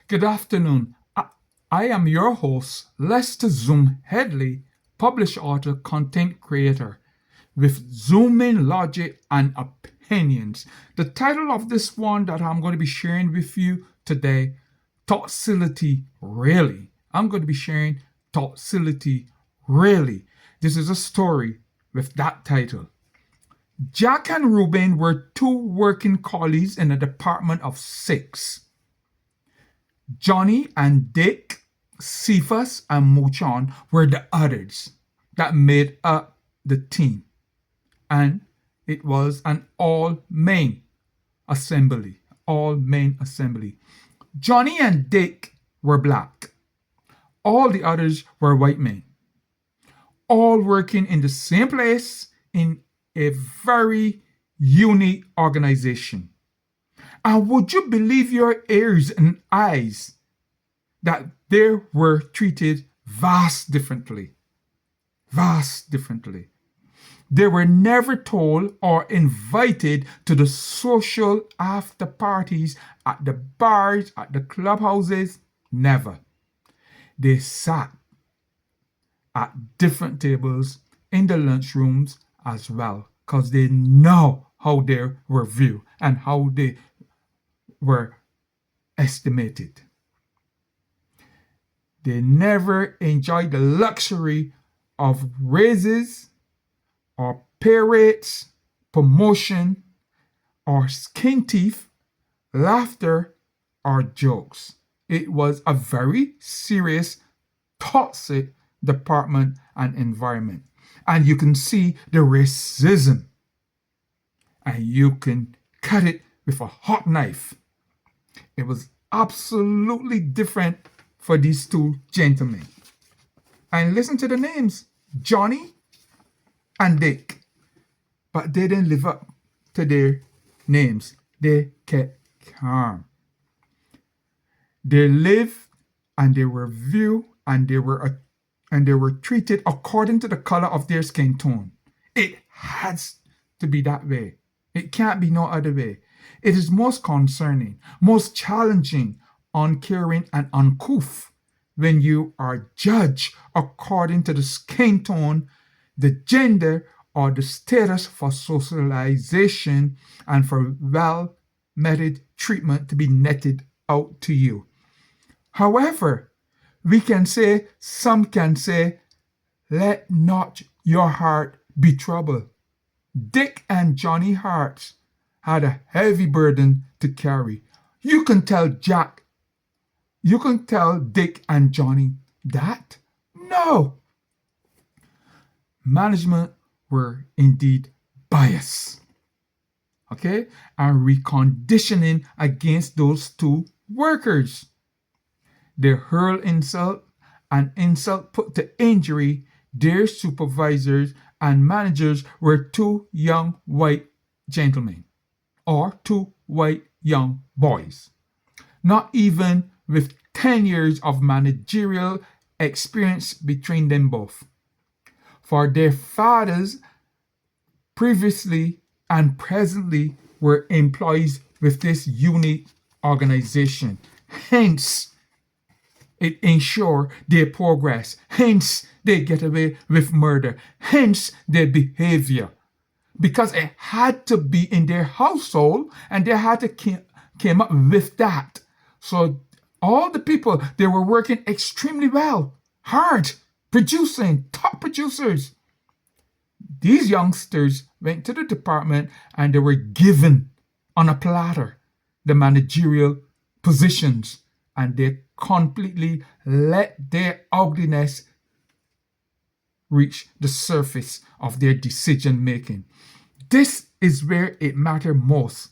Good afternoon. I am your host, Lester Zoom Headley, published author, content creator, with zooming logic and opinions. The title of this one that I'm going to be sharing with you today, Toxicity Really. I'm going to be sharing Toxicity Really. This is a story with that title. Jack and Ruben were two working colleagues in a department of six. Johnny and Dick, Cephas and Muchon were the others that made up the team. And it was an all-men assembly. All-men assembly. Johnny and Dick were black. All the others were white men. All working in the same place in a very unique organization. And would you believe your ears and eyes that they were treated vast differently? Vast differently. They were never told or invited to the social after parties at the bars, at the clubhouses. Never. They sat at different tables in the lunchrooms as well because they know how they were viewed and how they were estimated. They never enjoyed the luxury of raises or pay rates, promotion, or skin teeth, laughter, or jokes. It was a very serious, toxic department and environment. And you can see the racism. And you can cut it with a hot knife. It was absolutely different for these two gentlemen. And listen to the names, Johnny and Dick. But they didn't live up to their names. They kept calm. They lived and they were viewed and they were treated according to the color of their skin tone. It has to be that way. It can't be no other way. It is most concerning, most challenging, uncaring, and uncouth when you are judged according to the skin tone, the gender, or the status for socialization and for well-meted treatment to be netted out to you. However, some can say, let not your heart be troubled. Dick and Johnny Hearts had a heavy burden to carry. You can tell Dick and Johnny that? No. Management were indeed biased. Okay? And reconditioning against those two workers. They hurl insult and insult put to injury their supervisors and managers were two young white gentlemen or two white young boys, not even with 10 years of managerial experience between them both. For their fathers previously and presently were employees with this unique organization. Hence, it ensure their progress. Hence, they get away with murder. Hence, their behavior. Because it had to be in their household and they had to came up with that. So all the people, they were working extremely well, hard, producing, top producers. These youngsters went to the department and they were given on a platter the managerial positions and they completely let their ugliness reach the surface of their decision making. This is where it matters most.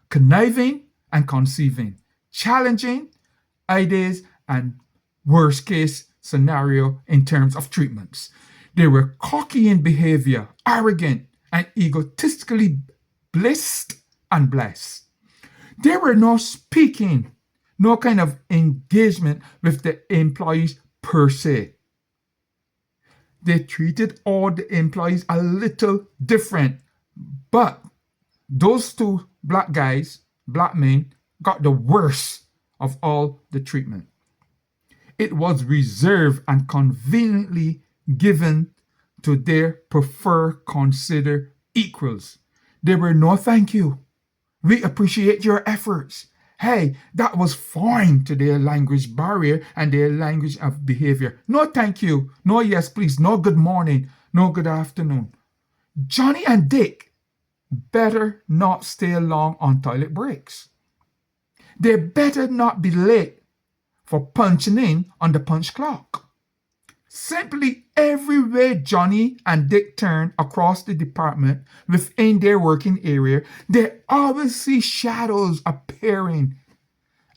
Conniving and conceiving, challenging ideas and worst case scenario in terms of treatments. They were cocky in behavior, arrogant and egotistically blissed and blessed. There were no speaking, no kind of engagement with the employees per se. They treated all the employees a little different, but those two black guys, black men, got the worst of all the treatment. It was reserved and conveniently given to their preferred considered equals. They were no thank you. We appreciate your efforts. Hey, that was foreign to their language barrier and their language of behavior. No thank you. No yes please. No good morning. No good afternoon. Johnny and Dick better not stay long on toilet breaks. They better not be late for punching in on the punch clock. Simply everywhere Johnny and Dick turn across the department within their working area, they always see shadows appearing.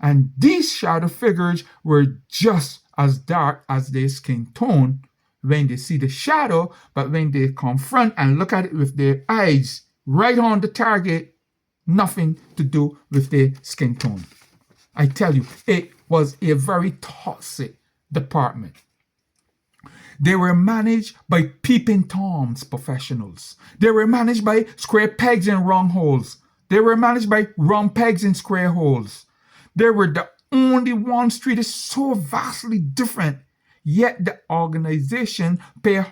And these shadow figures were just as dark as their skin tone when they see the shadow, but when they confront and look at it with their eyes right on the target, nothing to do with their skin tone. I tell you, it was a very toxic department. They were managed by peeping Toms professionals. They were managed by square pegs in round holes. They were managed by round pegs in square holes. They were the only ones treated so vastly different, yet the organization pay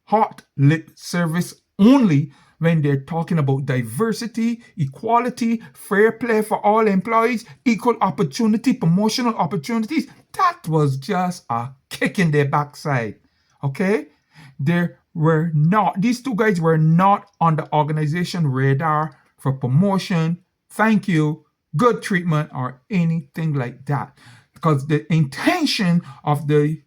hot lip service only when they're talking about diversity, equality, fair play for all employees, equal opportunity, promotional opportunities. That was just a kick in their backside. Okay? These two guys were not on the organization radar for promotion, thank you, good treatment, or anything like that. Because the intention of the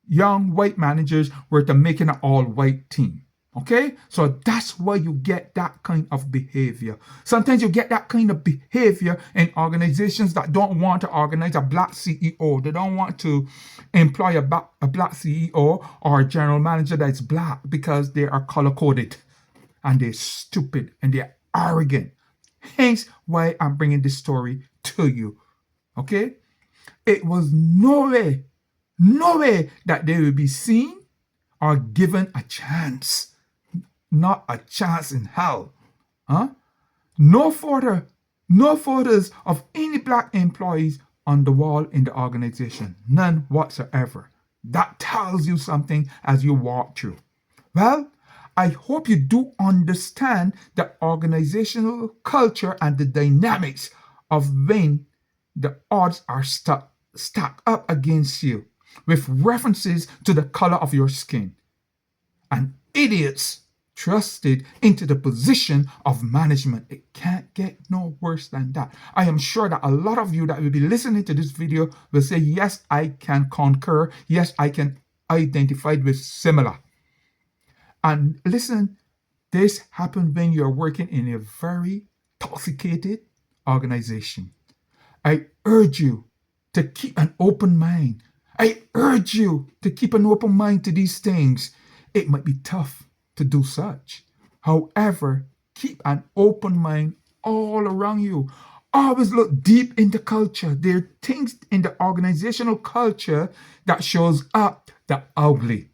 young white managers were to make an all-white team. Okay? So that's why you get that kind of behavior. Sometimes you get that kind of behavior in organizations that don't want to organize a black CEO. They don't want to employ a black CEO or a general manager that's black because they are color-coded and they're stupid and they're arrogant. Hence why I'm bringing this story to you. Okay? It was no way that they will be seen or given a chance. Not a chance in hell. No photos of any black employees on the wall in the organization. None whatsoever. That tells you something as you walk through. Well, I hope you do understand the organizational culture and the dynamics of when the odds are stacked up against you with references to the color of your skin. And idiots trusted into the position of management. It can't get no worse than that. I am sure that a lot of you that will be listening to this video will say, yes, I can concur. Yes, I can identify with similar. And listen, this happened when you're working in a very toxicated organization. I urge you to keep an open mind. I urge you to keep an open mind to these things. It might be tough to do such. However, keep an open mind all around you. Always look deep in the culture. There are things in the organizational culture that shows up the ugly.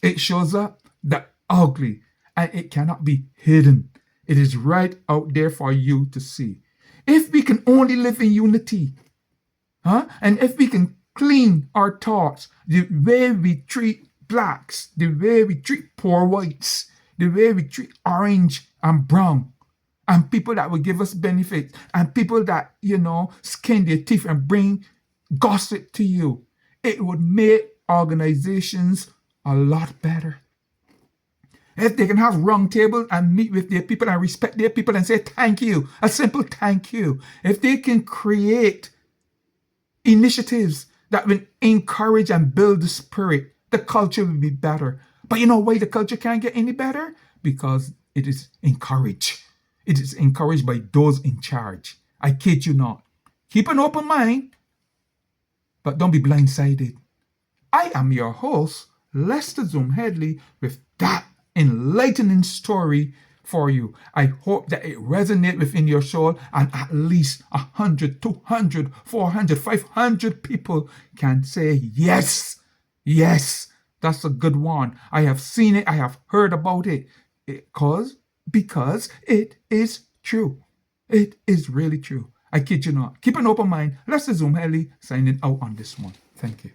It shows up the ugly, and it cannot be hidden. It is right out there for you to see. If we can only live in unity, and if we can clean our thoughts, the way we treat blacks, the way we treat poor whites, the way we treat orange and brown, and people that will give us benefits, and people that, skin their teeth and bring gossip to you, it would make organizations a lot better. If they can have round tables and meet with their people and respect their people and say thank you, a simple thank you. If they can create initiatives that will encourage and build the spirit, the culture will be better. But you know why the culture can't get any better? Because it is encouraged. It is encouraged by those in charge. I kid you not. Keep an open mind, but don't be blindsided. I am your host, Lester Zoom Headley, with that enlightening story for you. I hope that it resonates within your soul and at least 100, 200, 400, 500 people can say, yes, that's a good one. I have seen it. I have heard about it. Because it is true. It is really true. I kid you not. Keep an open mind. Let's Zoom Helly signing out on this one. Thank you.